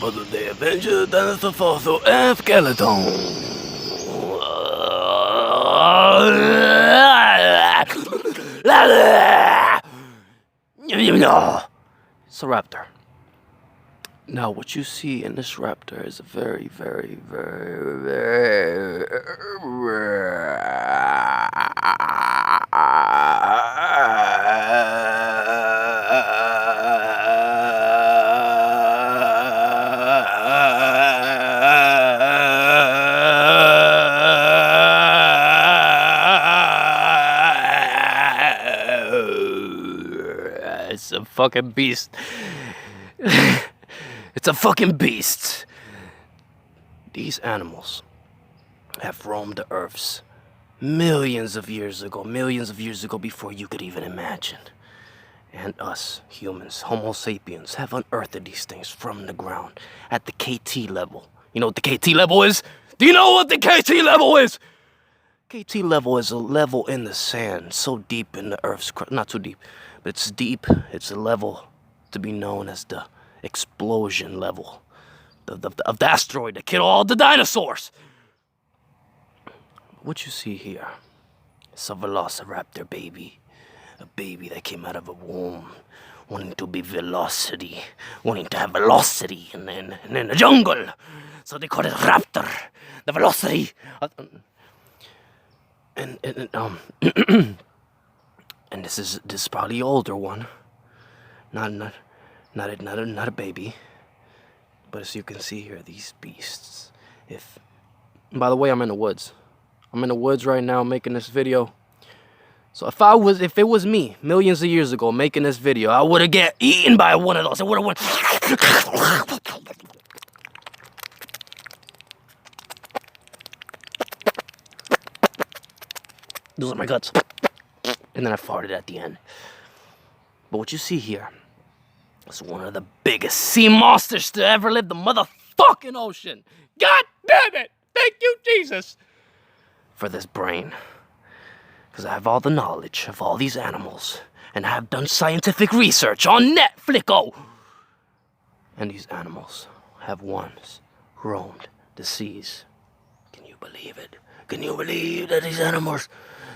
Puzzle Day Adventure, Dinosaur Fossil, and Skeleton. It's a raptor. Now, what you see in this raptor is a very, very, very, very it's a fucking beast. It's a fucking beast. These animals have roamed the earths millions of years ago before you could even imagine. And us, humans, Homo sapiens, have unearthed these things from the ground at the KT level. You know what the KT level is? Do you know what the KT level is? KT level is a level in the sand so deep in the earth's crust, not too deep, but it's deep. It's a level to be known as the explosion level of the asteroid that killed all the dinosaurs. What you see here is a velociraptor baby. A baby that came out of a womb, wanting to be velocity, wanting to have velocity in the jungle. So they call it raptor, the velocity. And this is probably an older one, not a baby. But as you can see here, these beasts. By the way, I'm in the woods. I'm in the woods right now making this video. So if it was me millions of years ago making this video, I would have get eaten by one of those. I would have went. Those are my guts. And then I farted at the end. But what you see here is one of the biggest sea monsters to ever live the motherfucking ocean. God damn it! Thank you, Jesus, for this brain. Because I have all the knowledge of all these animals. And I have done scientific research on Netflix. And these animals have once roamed the seas. Can you believe it? Can you believe that these animals,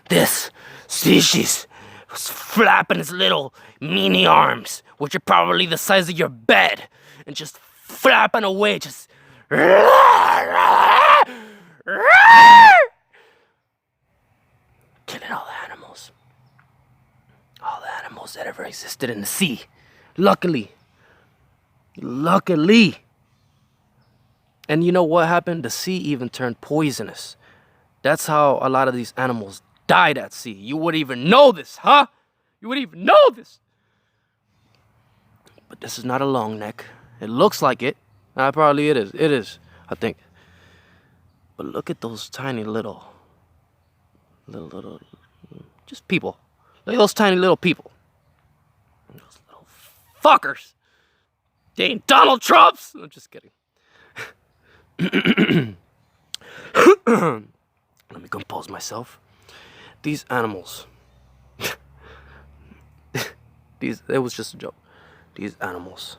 this species, was flapping its little meanie arms, which are probably the size of your bed, and just flapping away, just killing all the animals. All the animals that ever existed in the sea. Luckily. And you know what happened? The sea even turned poisonous. That's how a lot of these animals died at sea. You wouldn't even know this, huh? You wouldn't even know this. But this is not a long neck. It looks like it. Probably it is. It is, I think. But look at those tiny little, just people. Look at those tiny little people. Those little fuckers. They ain't Donald Trumps. I'm just kidding. Let me compose myself. These animals. It was just a joke. These animals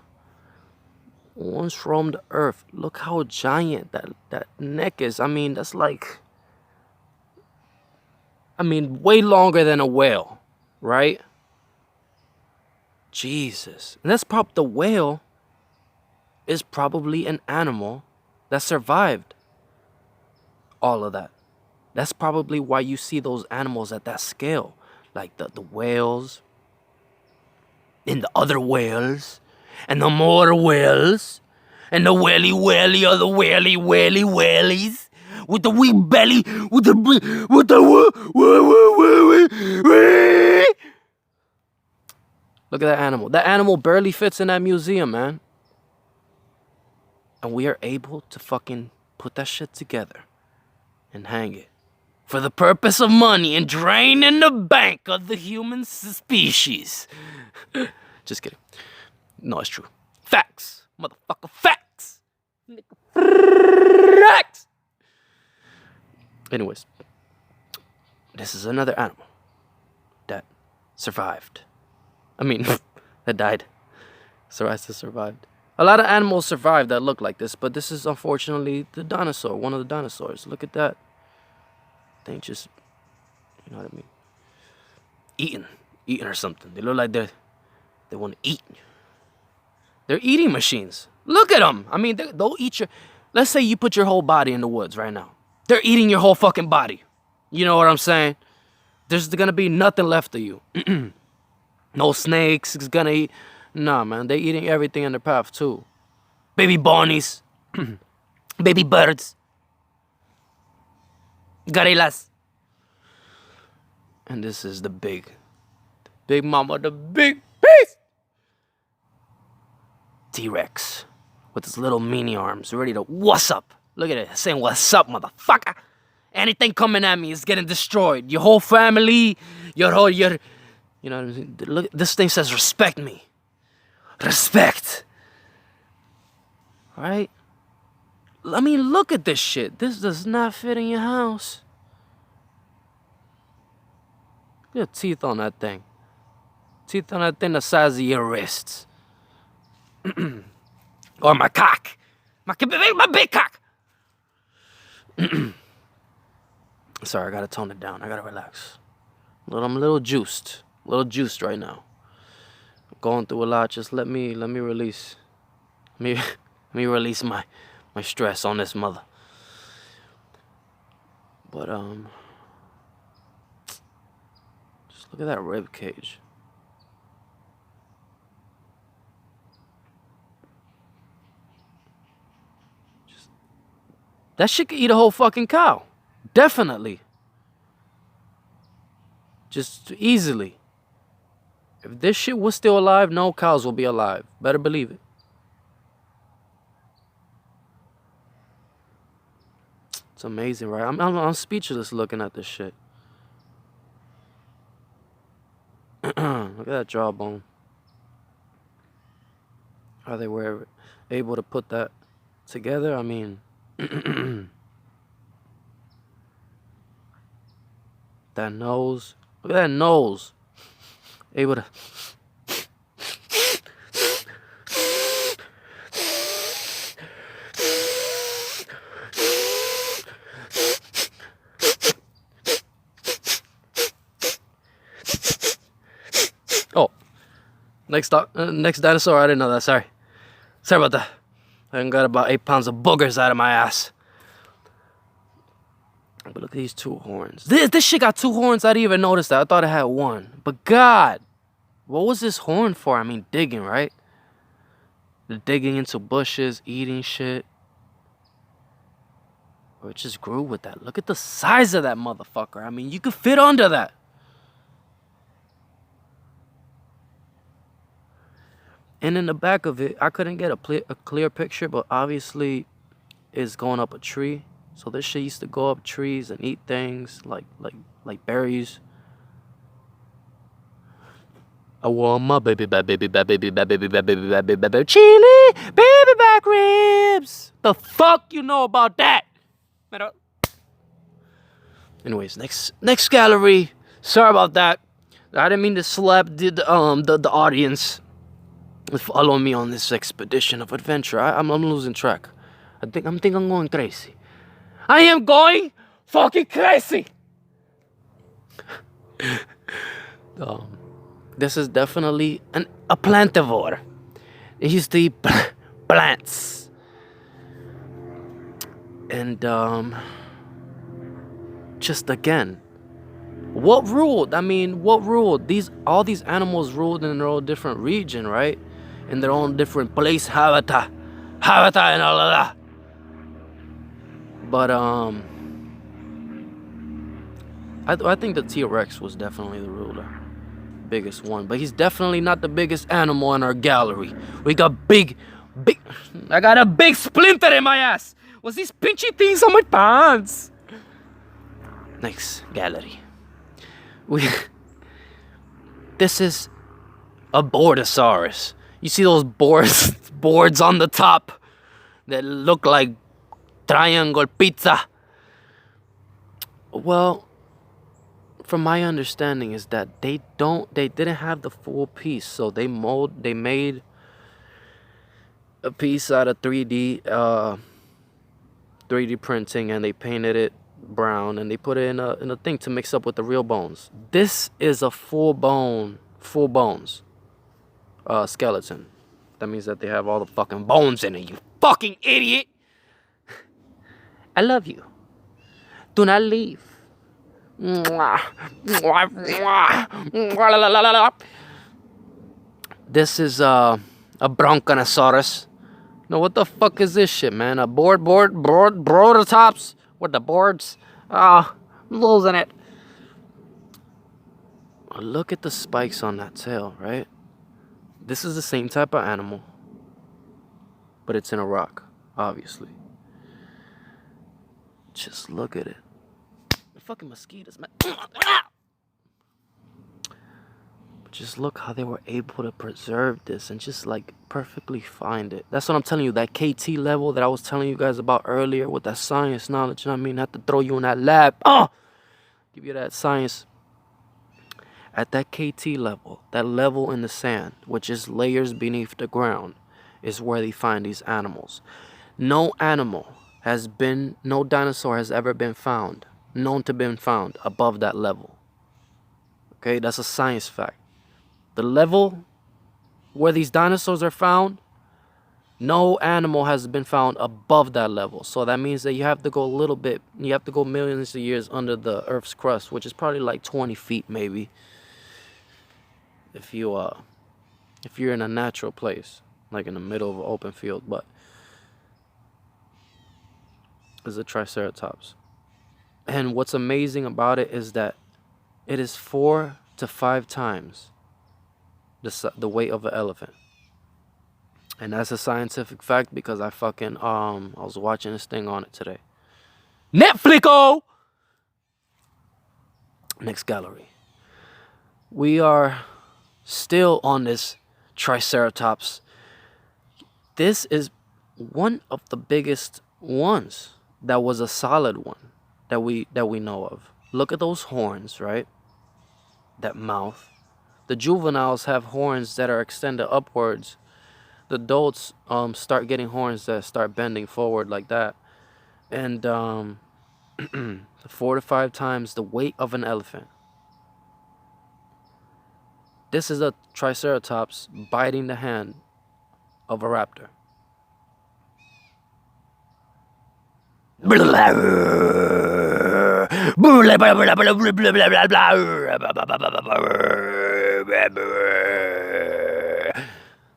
once roamed the earth. Look how giant that neck is. I mean, that's like, way longer than a whale, right? Jesus. And that's probably, the whale is probably an animal that survived all of that. That's probably why you see those animals at that scale. Like the whales, and the other whales, and the more whales, and the whaley of the whaley whalies, with the wee belly, with the Look at that animal. That animal barely fits in that museum, man. And we are able to fucking put that shit together and hang it for the purpose of money and draining the bank of the human species. Just kidding. No, it's true. Facts. Motherfucker, facts. Facts. Anyways, this is another animal that survived. That died. Survived. A lot of animals survive that look like this, but this is unfortunately the dinosaur, one of the dinosaurs. Look at that. They ain't just, you know what I mean? Eating or something. They look like they want to eat. They're eating machines. Look at them. I mean, they'll eat your... Let's say you put your whole body in the woods right now. They're eating your whole fucking body. You know what I'm saying? There's gonna be nothing left of you. No snakes is gonna eat. Nah, man, they eating everything in their path too. Baby bunnies, baby birds, gorillas. And this is the big mama, the big beast. T-Rex with his little mini arms, ready to what's up. Look at it, saying what's up, motherfucker. Anything coming at me is getting destroyed. Your whole family, you know what I mean? Look, this thing says respect me. Respect. Right? I mean, look at this shit. This does not fit in your house. Look at the teeth on that thing. Teeth on that thing the size of your wrists. Or my cock. My big cock. Sorry, I gotta tone it down. I gotta relax. I'm a little juiced. A little juiced right now. I'm going through a lot. Just let me release. Let me release my stress on this mother. But just look at that rib cage. That shit could eat a whole fucking cow. Definitely. Just easily. If this shit was still alive, no cows will be alive. Better believe it. It's amazing, right? I'm speechless looking at this shit. Look at that jawbone. How they were able to put that together, I mean... That nose. Look at that nose. Able to... Oh. Next dinosaur. I didn't know that. Sorry about that. I got about 8 pounds of boogers out of my ass. But look at these 2 horns. This shit got 2 horns. I didn't even notice that. I thought it had 1. But God, what was this horn for? I mean, digging, right? The digging into bushes, eating shit. Or it just grew with that. Look at the size of that motherfucker. I mean, you could fit under that. And in the back of it, I couldn't get a clear picture, but obviously it's going up a tree. So this shit used to go up trees and eat things like berries. I want my baby back chili, baby back ribs. The fuck you know about that? Anyways, next gallery. Sorry about that. I didn't mean to slap the audience. Follow me on this expedition of adventure. I'm losing track. I think I'm going crazy. I am going fucking crazy. This is definitely a plantivore. It used to eat plants. And just again, what ruled? I mean, what ruled? All these animals ruled in their own different region, right? In their own different place, habitat and all of that. But I think the T-Rex was definitely the ruler, biggest one. But he's definitely not the biggest animal in our gallery. We got big. I got a big splinter in my ass. What's these pinchy things on my pants? Next gallery. This is a Bordosaurus. You see those boards on the top that look like triangle pizza? Well, from my understanding is that they didn't have the full piece, so they made a piece out of 3D printing, and they painted it brown, and they put it in a thing to mix up with the real bones. This is a full bones skeleton. That means that they have all the fucking bones in it, you fucking idiot. I love you. Do not leave. This is a Bronchosaurus. No, what the fuck is this shit, man? A broadotops with the boards. I'm losing it. Look at the spikes on that tail, right? This is the same type of animal, but it's in a rock, obviously. Just look at it. The fucking mosquitoes, man. Just look how they were able to preserve this and just like perfectly find it. That's what I'm telling you. That KT level that I was telling you guys about earlier with that science knowledge, you know what I mean? I have to throw you in that lab. Give you that science. At that KT level, that level in the sand, which is layers beneath the ground, is where they find these animals. No dinosaur has ever been found, known to been found above that level. Okay, that's a science fact. The level where these dinosaurs are found, no animal has been found above that level. So that means that you have to go a little bit, you have to go millions of years under the Earth's crust, which is probably like 20 feet maybe. If you're in a natural place, like in the middle of an open field, but it's a Triceratops. And what's amazing about it is that it is 4 to 5 times the weight of an elephant. And that's a scientific fact because I was watching this thing on it today. Netflixo! Next gallery. We are still on this Triceratops. This is one of the biggest ones that was a solid one that we know of. Look at those horns, right? That mouth. The juveniles have horns that are extended upwards. The adults start getting horns that start bending forward like that. And 4 to 5 times the weight of an elephant. This is a Triceratops biting the hand of a raptor.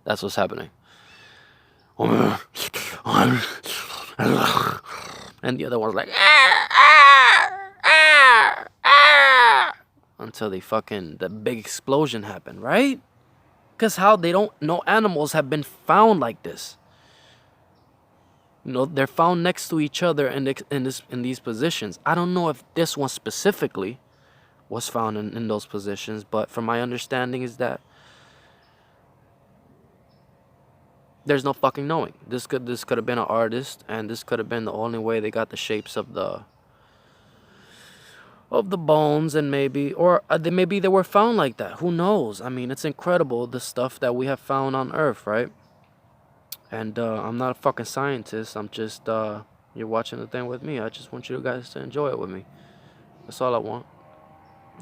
That's what's happening. And the other one's like until the big explosion happened, right? Because no animals have been found like this. You know, they're found next to each other in these positions. I don't know if this one specifically was found in those positions, but from my understanding is that there's no fucking knowing. This could have been an artist, and this could have been the only way they got the shapes of the bones, and maybe they were found like that. Who knows? I mean, it's incredible the stuff that we have found on Earth, right? And I'm not a fucking scientist. I'm just you're watching the thing with me. I just want you guys to enjoy it with me. That's all I want.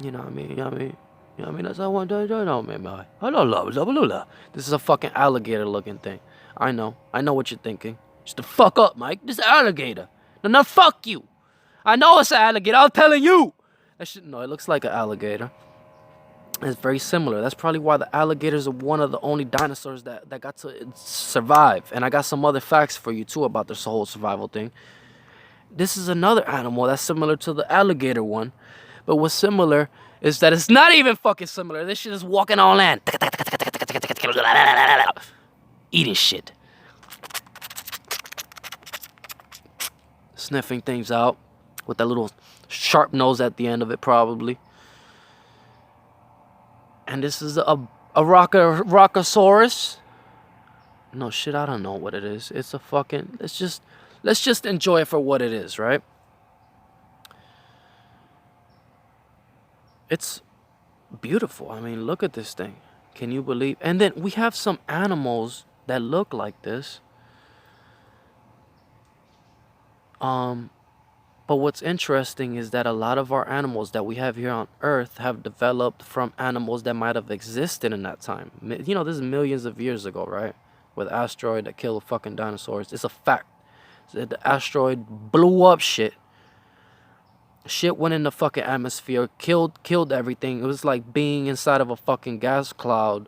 You know what I mean? You know what I mean? You know what I mean? That's all I want to do. This is a fucking alligator looking thing. I know what you're thinking. Just the fuck up, Mike. This is an alligator. No, fuck you. I know it's an alligator. I'm telling you. No, it looks like an alligator. It's very similar. That's probably why the alligators are one of the only dinosaurs that got to survive. And I got some other facts for you too about this whole survival thing. This is another animal that's similar to the alligator one. But what's similar is that it's not even fucking similar. This shit is walking on land. Eating shit. Sniffing things out with that little sharp nose at the end of it probably. And this is a Rockosaurus. No shit, I don't know what it is. It's a fucking let's just enjoy it for what it is, right? It's beautiful. I mean, look at this thing. Can you believe? And then we have some animals that look like this. But what's interesting is that a lot of our animals that we have here on Earth have developed from animals that might have existed in that time. You know, this is millions of years ago, right? With the asteroid that killed the fucking dinosaurs. It's a fact. The asteroid blew up shit. Shit went in the fucking atmosphere, killed everything. It was like being inside of a fucking gas cloud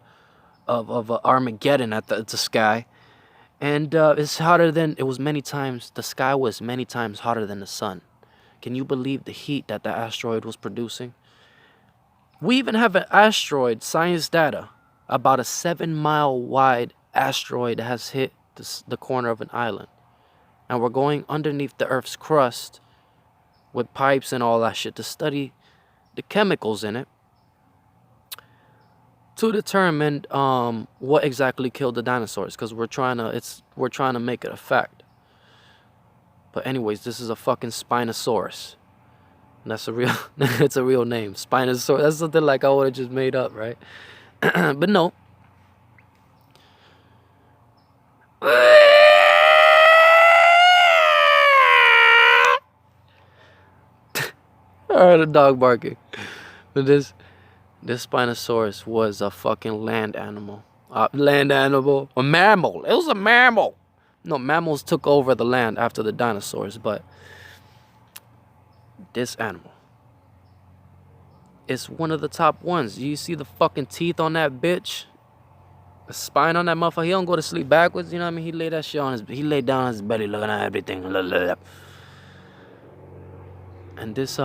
of Armageddon at the sky. And it's hotter than, it was many times, the sky was many times hotter than the sun. Can you believe the heat that the asteroid was producing? We even have an asteroid, science data, about a 7-mile wide asteroid that has hit the corner of an island. And we're going underneath the Earth's crust with pipes and all that shit to study the chemicals in it to determine what exactly killed the dinosaurs, because we're trying to make it a fact. But anyways, this is a fucking Spinosaurus. And that's a real it's a real name. Spinosaurus. That's something like I would have just made up, right? But no. I heard a dog barking. But this Spinosaurus was a fucking land animal. A mammal. It was a mammal. No, mammals took over the land after the dinosaurs, but this animal is one of the top ones. You see the fucking teeth on that bitch? The spine on that motherfucker. He don't go to sleep backwards, you know what I mean? He lay that shit on he laid down on his belly looking at everything. And this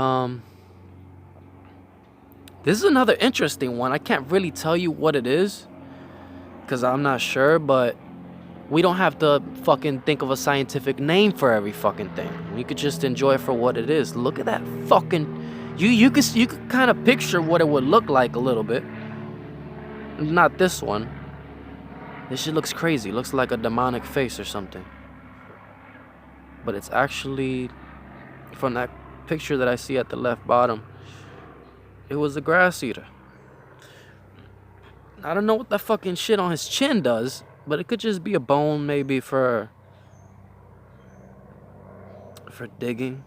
is another interesting one. I can't really tell you what it is, because I'm not sure, but we don't have to fucking think of a scientific name for every fucking thing. We could just enjoy it for what it is. Look at that fucking... You could kind of picture what it would look like a little bit. Not this one. This shit looks crazy. It looks like a demonic face or something. But it's actually... From that picture that I see at the left bottom, it was a grass eater. I don't know what that fucking shit on his chin does, but it could just be a bone, maybe for digging.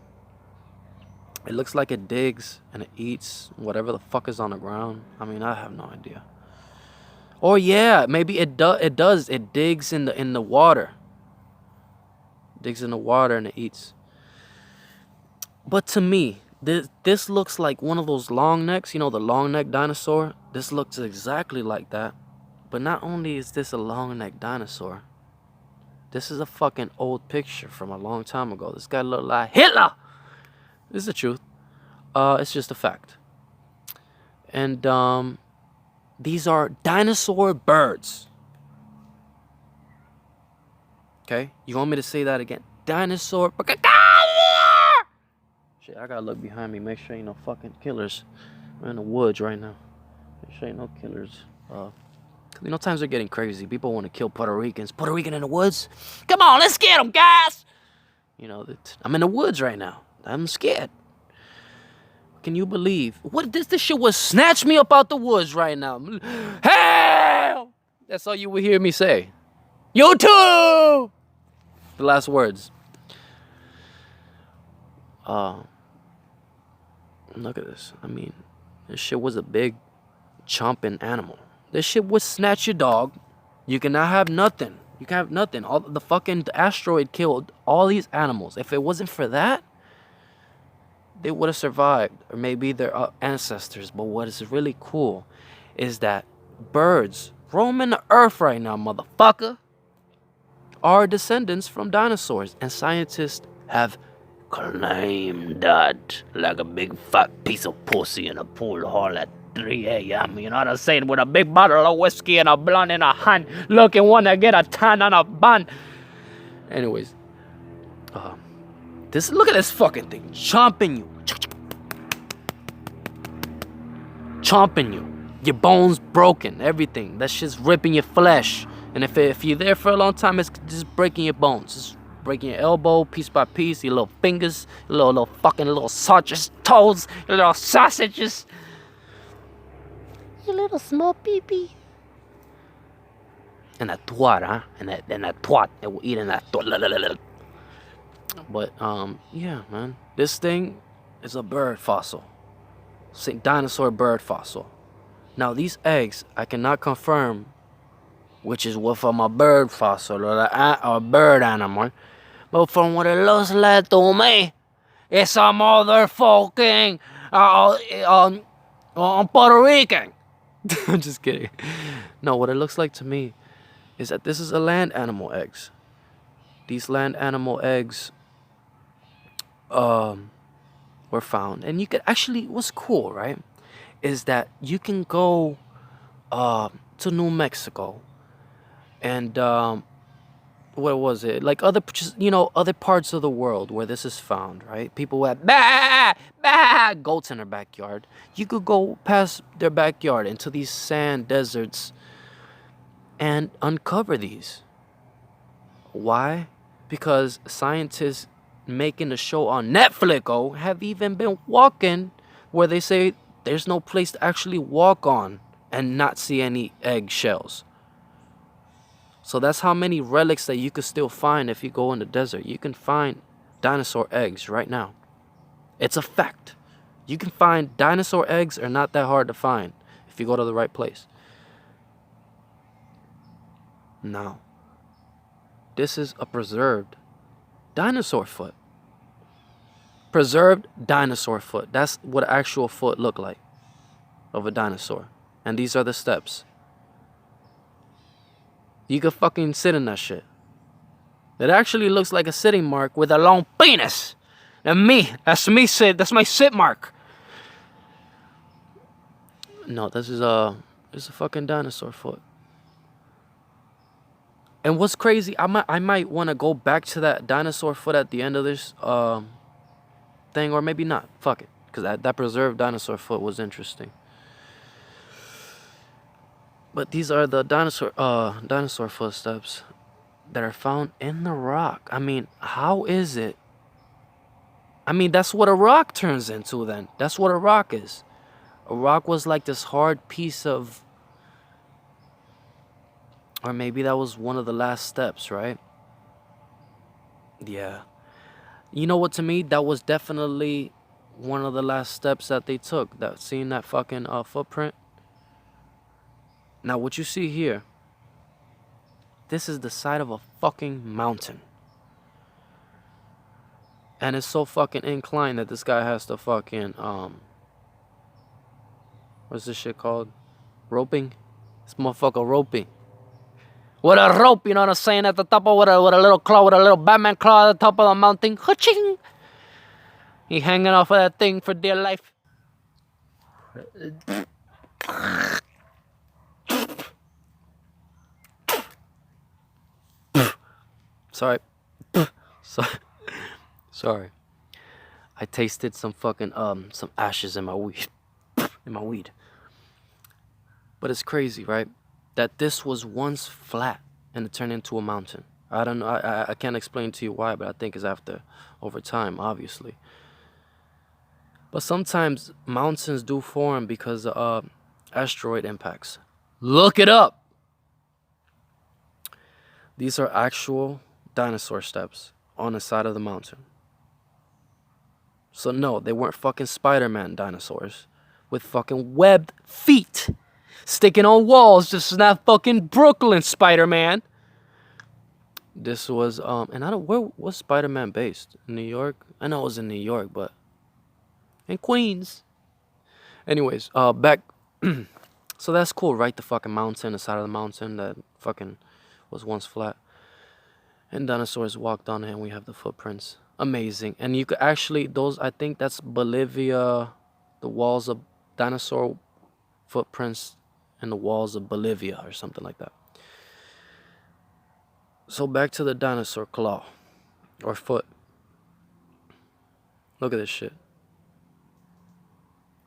It looks like it digs and it eats whatever the fuck is on the ground. I mean, I have no idea. Or yeah, maybe it does. It digs in the water. Digs in the water and it eats. But to me, this looks like one of those long necks. You know, the long neck dinosaur. This looks exactly like that. But not only is this a long-necked dinosaur, this is a fucking old picture from a long time ago. This guy looked like Hitler! This is the truth. It's just a fact. And these are dinosaur birds. Okay? You want me to say that again? Dinosaur... Shit, I gotta look behind me. Make sure ain't no fucking killers. We're in the woods right now. Make sure ain't no killers. You know, times are getting crazy. People want to kill Puerto Ricans. Puerto Rican in the woods? Come on, let's get them, guys! You know, I'm in the woods right now. I'm scared. Can you believe? What this shit would snatch me up out the woods right now. Hell! That's all you would hear me say. You too! The last words. Look at this. I mean, this shit was a big chomping animal. This shit would snatch your dog. You cannot have nothing. You can have nothing. All the fucking asteroid killed all these animals. If it wasn't for that, they would have survived. Or maybe their ancestors. But what is really cool is that birds roaming the earth right now, motherfucker, are descendants from dinosaurs. And scientists have claimed that like a big fat piece of pussy in a pool hall at 3 a.m. You know what I'm saying? With a big bottle of whiskey and a blunt in a hand, looking one to get a tan on a bun. Anyways, look at this fucking thing, chomping you, your bones broken, everything. That shit's ripping your flesh, and if you're there for a long time, it's just breaking your bones, just breaking your elbow piece by piece, your little fingers, your little fucking little sausages, toes, your little sausages. Your little small pee-pee. And that twat, huh? And that twat that will eat in that twat. But yeah, man, this thing is a bird fossil. St. Dinosaur bird fossil. Now these eggs, I cannot confirm which is what from a bird fossil or a bird animal, but from what it looks like to me, it's a motherfucking Puerto Rican. I'm just kidding. No, what it looks like to me is that this is a land animal eggs. These land animal eggs were found, and you could actually, what's cool, right, is that you can go to New Mexico and where was it, like other, just, other parts of the world where this is found, right? People have goats in their backyard. You could go past their backyard into these sand deserts and uncover these. Why? Because scientists making the show on Netflix have even been walking where they say there's no place to actually walk on and not see any eggshells. So that's how many relics that you could still find if you go in the desert. You can find dinosaur eggs right now. It's a fact. You can find dinosaur eggs are not that hard to find if you go to the right place. Now, this is a preserved dinosaur foot. Preserved dinosaur foot. That's what an actual foot looked like of a dinosaur. And these are the steps. You could fucking sit in that shit. It actually looks like a sitting mark with a long penis. And me. That's me sit. That's my sit mark. No, this is a fucking dinosaur foot. And what's crazy, I might want to go back to that dinosaur foot at the end of this thing, or maybe not. Fuck it, because that preserved dinosaur foot was interesting. But these are the dinosaur footsteps that are found in the rock. I mean, how is it? I mean, that's what a rock turns into then. That's what a rock is. A rock was like this hard piece of, or maybe that was one of the last steps, right? Yeah. You know what, to me, that was definitely one of the last steps that they took. That, seeing that fucking footprint. Now, what you see here, this is the side of a fucking mountain. And it's so fucking inclined that this guy has to fucking, what's this shit called? Roping? This motherfucker roping. With a rope, you know what I'm saying, at the top of, with a little claw, with a little Batman claw at the top of the mountain. Ha-ching! He hanging off of that thing for dear life. Sorry. Sorry. I tasted some fucking some ashes in my weed. But it's crazy, right? That this was once flat and it turned into a mountain. I don't know. I can't explain to you why, but I think it's over time, obviously. But sometimes mountains do form because of asteroid impacts. Look it up. These are actual dinosaur steps on the side of the mountain. So no, they weren't fucking Spider-Man dinosaurs with fucking webbed feet sticking on walls. This is not fucking Brooklyn Spider-Man. This was and I don't, where was Spider-Man based? In New York? I know it was in New York, but in Queens. Anyways, back. So that's cool, right? The fucking mountain, the side of the mountain that fucking was once flat. And dinosaurs walked on it, and we have the footprints. Amazing. And you could actually, those, I think that's Bolivia, the walls of dinosaur footprints in the walls of Bolivia or something like that. So back to the dinosaur claw or foot. Look at this shit.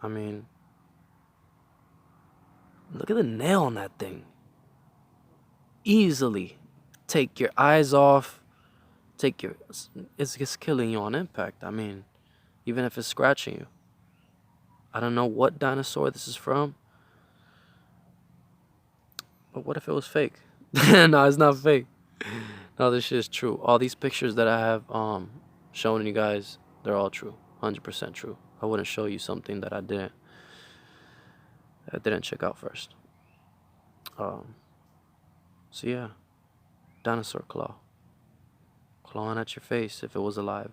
I mean, look at the nail on that thing. Easily take your eyes off. It's killing you on impact. I mean, even if it's scratching you. I don't know what dinosaur this is from. But what if it was fake? No, it's not fake. No, this shit is true. All these pictures that I have showing you guys, they're all true, 100% true. I wouldn't show you something that I didn't check out first. So yeah, dinosaur claw, clawing at your face if it was alive.